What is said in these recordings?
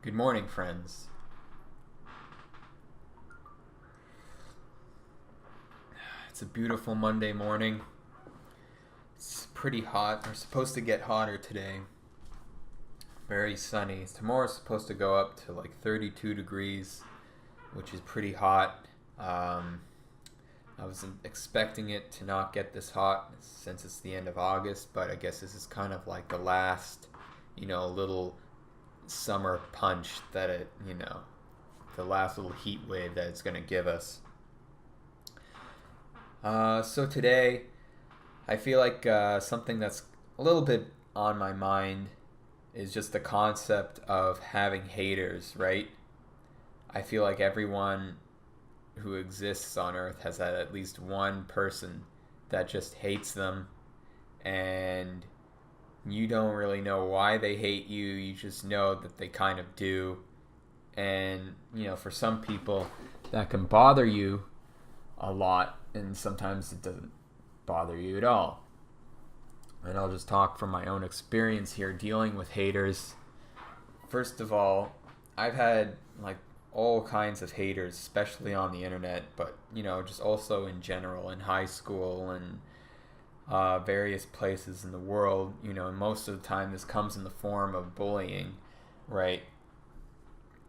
Good morning, friends. It's a beautiful Monday morning. It's pretty hot. We're supposed to get hotter today. Very sunny. Tomorrow's supposed to go up to like 32 degrees, which is pretty hot. I was expecting it to not get this hot since it's the end of August, but I guess this is kind of like the last, little summer punch that the last little heat wave that it's going to give us. So today, I feel like something that's a little bit on my mind is just the concept of having haters, right? I feel like everyone who exists on Earth has had at least one person that just hates them, and you don't really know why they hate you. You just know that they kind of do. And, for some people, that can bother you a lot, and sometimes it doesn't bother you at all. And I'll just talk from my own experience here dealing with haters. First of all, I've had like all kinds of haters, especially on the internet, but just also in general in high school and various places in the world. And most of the time this comes in the form of bullying, right?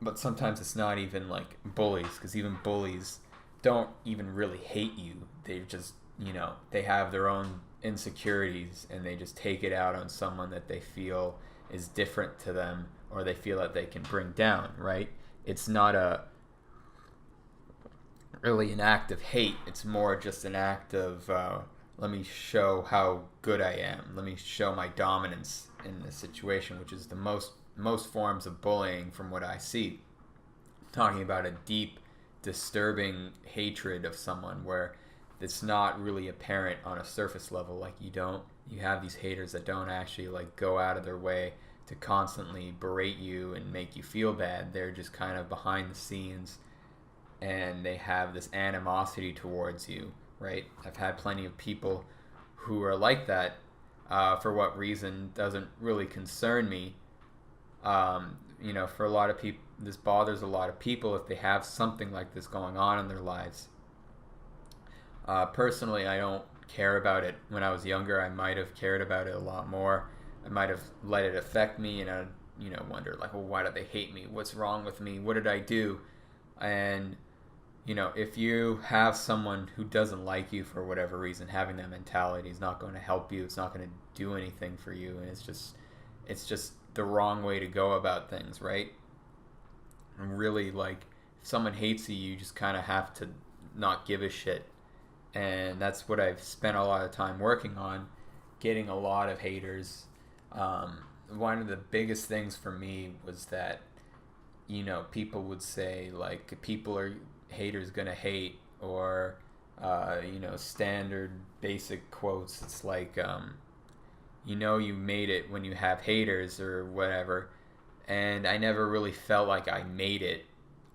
But sometimes it's not even like bullies, because even bullies don't even really hate you. They just, they have their own insecurities and they just take it out on someone that they feel is different to them or they feel that they can bring down, right? It's not really an act of hate. It's more just an act of let me show how good I am. Let me show my dominance in this situation, which is the most forms of bullying from what I see. Talking about a deep, disturbing hatred of someone where it's not really apparent on a surface level. Like you have these haters that don't actually like go out of their way to constantly berate you and make you feel bad. They're just kind of behind the scenes and they have this animosity towards you, right? I've had plenty of people who are like that. For what reason doesn't really concern me. For a lot of people, this bothers a lot of people if they have something like this going on in their lives. Personally, I don't care about it. When I was younger, I might have cared about it a lot more. I might have let it affect me, and I'd, wonder like, well, why do they hate me? What's wrong with me? What did I do? And if you have someone who doesn't like you for whatever reason, having that mentality is not going to help you. It's not going to do anything for you, and it's just the wrong way to go about things, right? And really, like, if someone hates you, you just kind of have to not give a shit. And that's what I've spent a lot of time working on, getting a lot of haters. One of the biggest things for me was that, people would say, like, people are haters gonna hate, or, standard basic quotes. It's like, you made it when you have haters or whatever. And I never really felt like I made it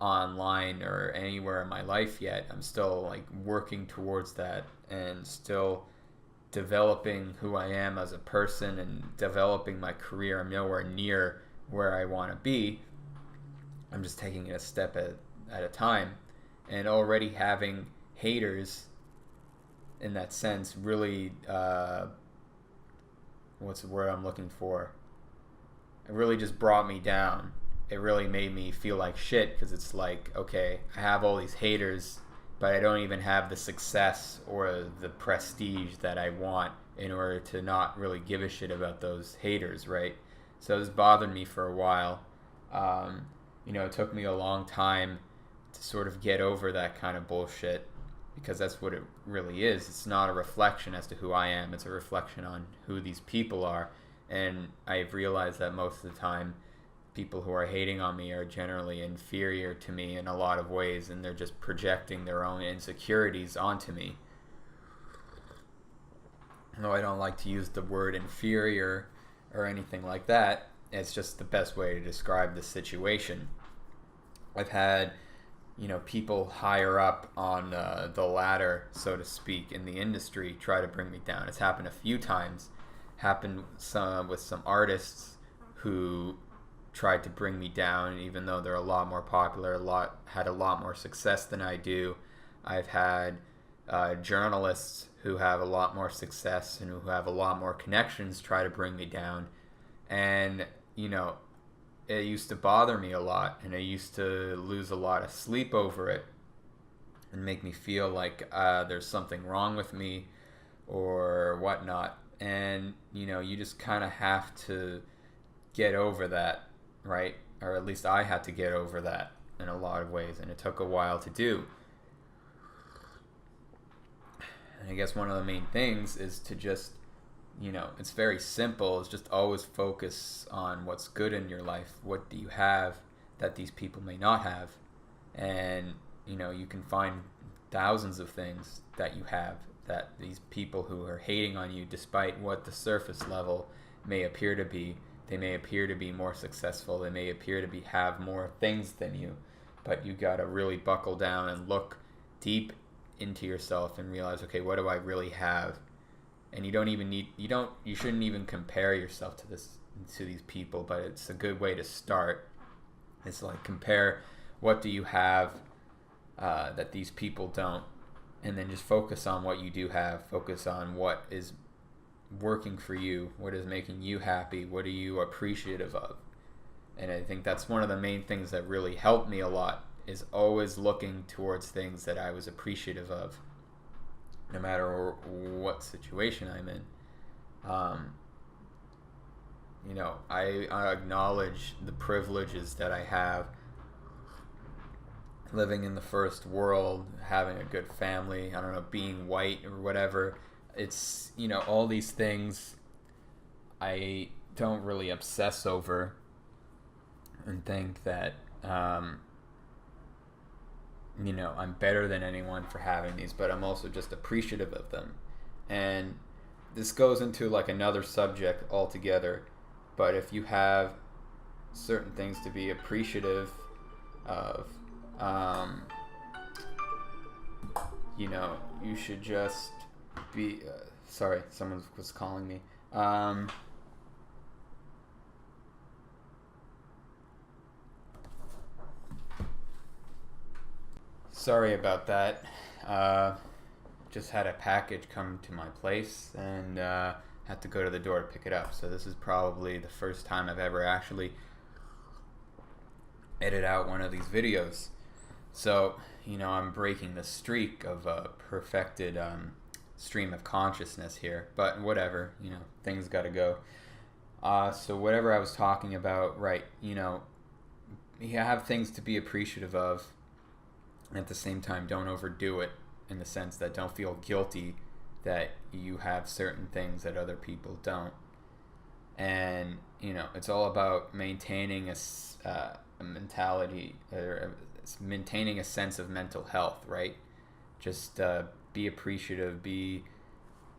online or anywhere in my life yet. I'm still like working towards that and still developing who I am as a person and developing my career. I'm nowhere near where I want to be. I'm just taking it a step at a time. And already having haters in that sense really, what's the word I'm looking for? It really just brought me down. It really made me feel like shit, because it's like, okay, I have all these haters, but I don't even have the success or the prestige that I want in order to not really give a shit about those haters, right? So this bothered me for a while. It took me a long time to sort of get over that kind of bullshit, because that's what it really is. It's not a reflection as to who I am. It's a reflection on who these people are. And I've realized that most of the time, people who are hating on me are generally inferior to me in a lot of ways, and they're just projecting their own insecurities onto me. Though I don't like to use the word inferior or anything like that, it's just the best way to describe the situation. I've had, people higher up on the ladder, so to speak, in the industry try to bring me down. It's happened a few times. Happened with some artists who tried to bring me down, even though they're a lot more popular, had a lot more success than I do. I've had journalists who have a lot more success and who have a lot more connections try to bring me down. And, it used to bother me a lot, and I used to lose a lot of sleep over it and make me feel like there's something wrong with me or whatnot. And, you just kind of have to get over that, right? Or at least I had to get over that in a lot of ways, and it took a while to do. And I guess one of the main things is to just, it's very simple. It's just always focus on what's good in your life. What do you have that these people may not have? And, you can find thousands of things that you have that these people who are hating on you, despite what the surface level may appear to be, they may appear to be more successful, they may appear to have more things than you, but you gotta really buckle down and look deep into yourself and realize, okay, what do I really have? And you shouldn't even compare yourself to these people, but it's a good way to start. It's like, compare what do you have that these people don't, and then just focus on what you do have. Focus on what is working for you, what is making you happy, what are you appreciative of. And I think that's one of the main things that really helped me a lot, is always looking towards things that I was appreciative of, no matter what situation I'm in. I acknowledge the privileges that I have, living in the first world, having a good family, being white or whatever. It's, all these things I don't really obsess over and think that, I'm better than anyone for having these, but I'm also just appreciative of them. And this goes into like another subject altogether, but if you have certain things to be appreciative of, you should just be, sorry, someone was calling me. Sorry about that. Just had a package come to my place and had to go to the door to pick it up. So this is probably the first time I've ever actually edited out one of these videos. So, I'm breaking the streak of a perfected stream of consciousness here. But whatever, things gotta go. So whatever I was talking about, right, you have things to be appreciative of. At the same time, don't overdo it, in the sense that don't feel guilty that you have certain things that other people don't. And, it's all about maintaining a mentality, or maintaining a sense of mental health, right? Just be appreciative, be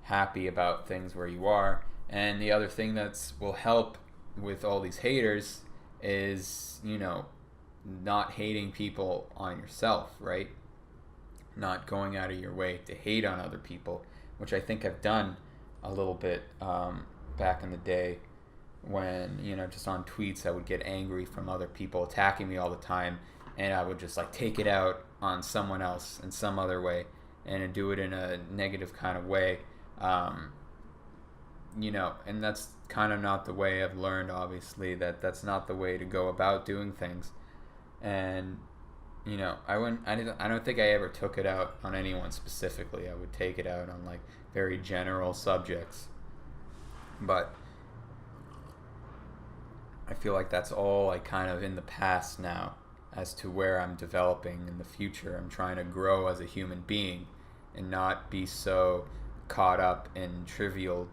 happy about things where you are. And the other thing will help with all these haters is, not hating people on yourself, right? Not going out of your way to hate on other people, which I think I've done a little bit back in the day when, just on tweets I would get angry from other people attacking me all the time, and I would just like take it out on someone else in some other way and do it in a negative kind of way. And that's kind of not the way I've learned, obviously, that's not the way to go about doing things. And I don't think I ever took it out on anyone specifically. I would take it out on like very general subjects, but I feel like that's all like kind of in the past now, as to where I'm developing in the future. I'm trying to grow as a human being and not be so caught up in trivial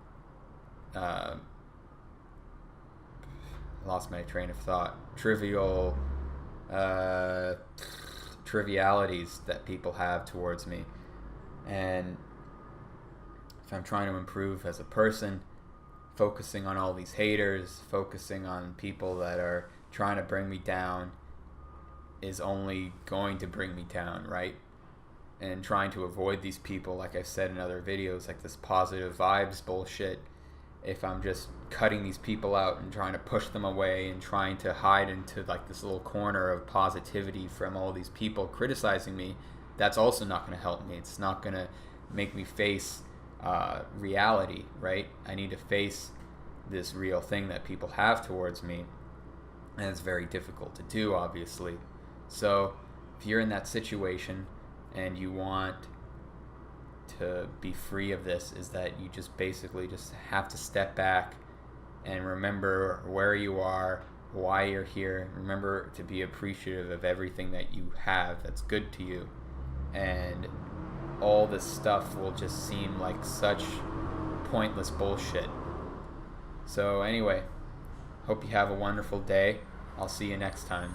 lost my train of thought. Trivialities that people have towards me. And if I'm trying to improve as a person, focusing on all these haters, focusing on people that are trying to bring me down, is only going to bring me down, right? And trying to avoid these people, like I said in other videos, like this positive vibes bullshit, if I'm just cutting these people out and trying to push them away and trying to hide into like this little corner of positivity from all these people criticizing me, that's also not going to help me. It's not going to make me face reality, right? I need to face this real thing that people have towards me, and it's very difficult to do, obviously. So if you're in that situation and you want to be free of this, is that you just basically just have to step back and remember where you are, why you're here. Remember to be appreciative of everything that you have that's good to you, and all this stuff will just seem like such pointless bullshit. So anyway, hope you have a wonderful day. I'll see you next time.